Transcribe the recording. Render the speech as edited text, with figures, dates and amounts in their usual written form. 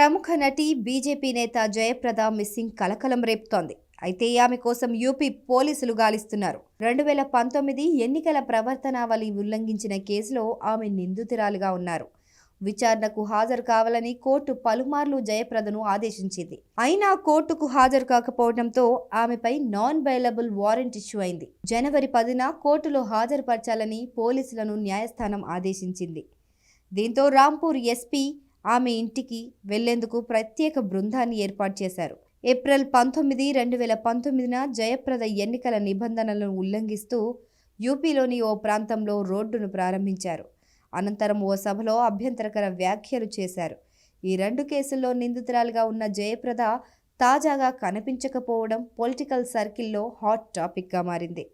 ప్రముఖ నటి బీజేపీ నేత జయప్రద మిస్సింగ్ కలకలం రేపుతోంది. అయితే ఆమె కోసం యూపీ పోలీసులు గాలిస్తున్నారు. 2019 ఎన్నికల ప్రవర్తనావళి ఉల్లంఘించిన కేసులో ఆమె నిందితురాలిగా ఉన్నారు. విచారణకు హాజరు కావాలని కోర్టు పలుమార్లు జయప్రదను ఆదేశించింది. అయినా కోర్టుకు హాజరు కాకపోవడంతో ఆమెపై నాన్ బెయిలబుల్ వారెంట్ ఇష్యూ అయింది. జనవరి 10న కోర్టులో హాజరుపరచాలని పోలీసులను న్యాయస్థానం ఆదేశించింది. దీంతో రాంపూర్ ఎస్పీ ఆమె ఇంటికి వెళ్లేందుకు ప్రత్యేక బృందాన్ని ఏర్పాటు చేశారు. ఏప్రిల్ 19, 2019న జయప్రద ఎన్నికల నిబంధనలను ఉల్లంఘిస్తూ యూపీలోని ఓ ప్రాంతంలో రోడ్డును ప్రారంభించారు. అనంతరం ఓ సభలో అభ్యంతరకర వ్యాఖ్యలు చేశారు. ఈ 2 కేసుల్లో నిందితురాలిగా ఉన్న జయప్రద తాజాగా కనిపించకపోవడం పొలిటికల్ సర్కిల్లో హాట్ టాపిక్గా మారింది.